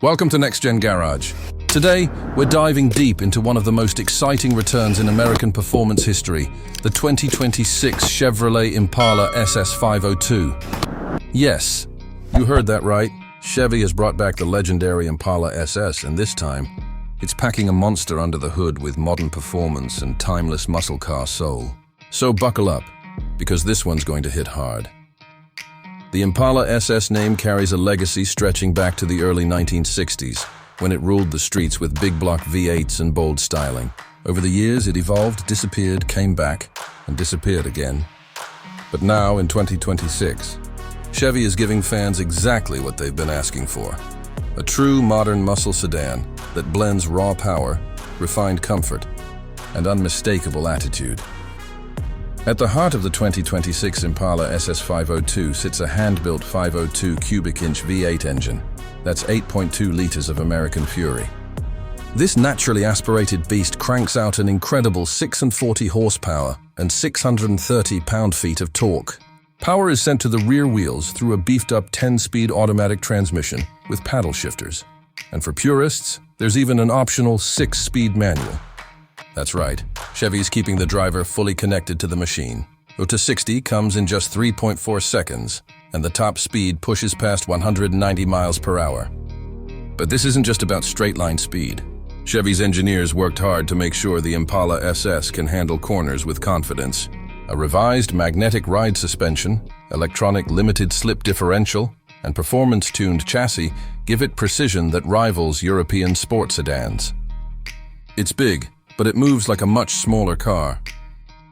Welcome to NextGenGarage. Today, we're diving deep into one of the most exciting returns in American performance history, the 2026 Chevrolet Impala SS 502. Yes, you heard that right. Chevy has brought back the legendary Impala SS, and this time, it's packing a monster under the hood with modern performance and timeless muscle car soul. So buckle up, because this one's going to hit hard. The Impala SS name carries a legacy stretching back to the early 1960s, when it ruled the streets with big block V8s and bold styling. Over the years, it evolved, disappeared, came back, and disappeared again. But now, in 2026, Chevy is giving fans exactly what they've been asking for. A true modern muscle sedan that blends raw power, refined comfort, and unmistakable attitude. At the heart of the 2026 Impala SS 502 sits a hand-built 502 cubic inch V8 engine. That's 8.2 liters of American fury. This naturally aspirated beast cranks out an incredible 640 horsepower and 630 pound-feet of torque. Power is sent to the rear wheels through a beefed-up 10-speed automatic transmission with paddle shifters. And for purists, there's even an optional 6-speed manual. That's right, Chevy's keeping the driver fully connected to the machine. 0 to 60 comes in just 3.4 seconds, and the top speed pushes past 190 miles per hour. But this isn't just about straight-line speed. Chevy's engineers worked hard to make sure the Impala SS can handle corners with confidence. A revised magnetic ride suspension, electronic limited slip differential, and performance-tuned chassis give it precision that rivals European sport sedans. It's big, but it moves like a much smaller car.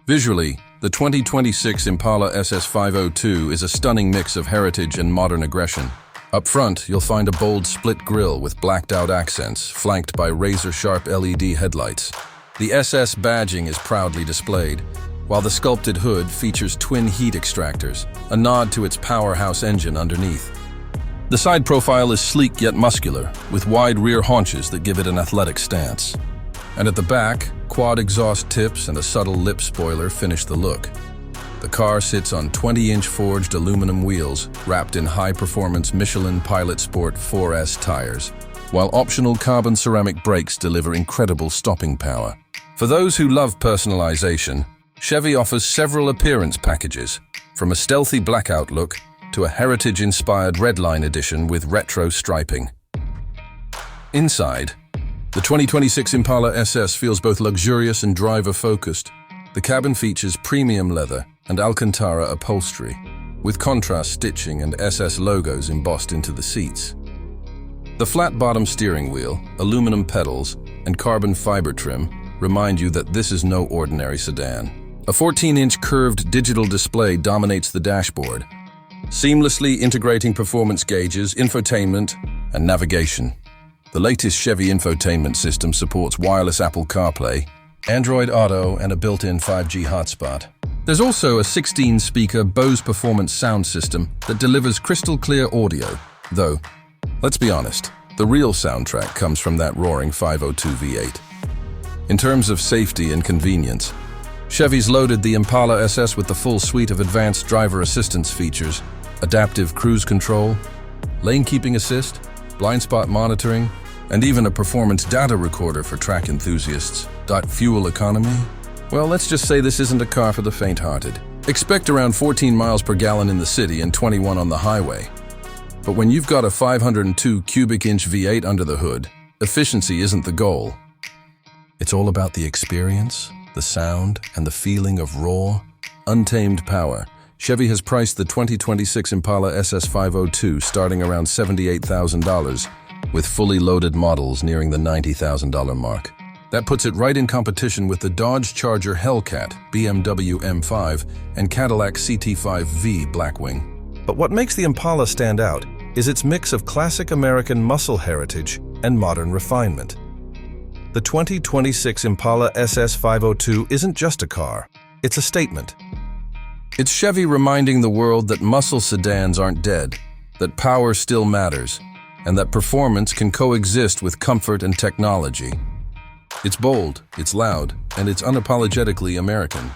Visually, the 2026 Impala SS 502 is a stunning mix of heritage and modern aggression. Up front, you'll find a bold split grille with blacked-out accents, flanked by razor-sharp LED headlights. The SS badging is proudly displayed, while the sculpted hood features twin heat extractors, a nod to its powerhouse engine underneath. The side profile is sleek yet muscular, with wide rear haunches that give it an athletic stance. And at the back, quad exhaust tips and a subtle lip spoiler finish the look. The car sits on 20-inch forged aluminum wheels wrapped in high-performance Michelin Pilot Sport 4S tires, while optional carbon ceramic brakes deliver incredible stopping power. For those who love personalization, Chevy offers several appearance packages, from a stealthy blackout look to a heritage-inspired redline edition with retro striping. Inside, the 2026 Impala SS feels both luxurious and driver-focused. The cabin features premium leather and Alcantara upholstery, with contrast stitching and SS logos embossed into the seats. The flat-bottom steering wheel, aluminum pedals, and carbon fiber trim remind you that this is no ordinary sedan. A 14-inch curved digital display dominates the dashboard, seamlessly integrating performance gauges, infotainment, and navigation. The latest Chevy infotainment system supports wireless Apple CarPlay, Android Auto, and a built-in 5G hotspot. There's also a 16-speaker Bose Performance sound system that delivers crystal-clear audio, though, let's be honest, the real soundtrack comes from that roaring 502 V8. In terms of safety and convenience, Chevy's loaded the Impala SS with the full suite of advanced driver assistance features, adaptive cruise control, lane keeping assist, blind spot monitoring, and even a performance data recorder for track enthusiasts. Fuel economy? Well, let's just say this isn't a car for the faint-hearted. Expect around 14 miles per gallon in the city and 21 on the highway. But when you've got a 502 cubic inch V8 under the hood, efficiency isn't the goal. It's all about the experience, the sound, and the feeling of raw, untamed power. Chevy has priced the 2026 Impala SS 502 starting around $78,000, with fully loaded models nearing the $90,000 mark. That puts it right in competition with the Dodge Charger Hellcat, BMW M5, and Cadillac CT5V Blackwing. But what makes the Impala stand out is its mix of classic American muscle heritage and modern refinement. The 2026 Impala SS 502 isn't just a car, it's a statement. It's Chevy reminding the world that muscle sedans aren't dead, that power still matters, and that performance can coexist with comfort and technology. It's bold, it's loud, and it's unapologetically American.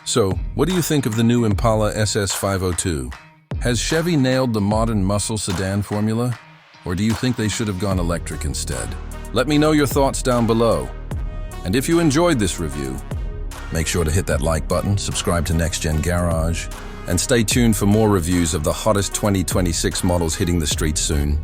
So, what do you think of the new Impala SS 502? Has Chevy nailed the modern muscle sedan formula? Or do you think they should have gone electric instead? Let me know your thoughts down below. And if you enjoyed this review, make sure to hit that like button, subscribe to NextGenGarage, and stay tuned for more reviews of the hottest 2026 models hitting the streets soon.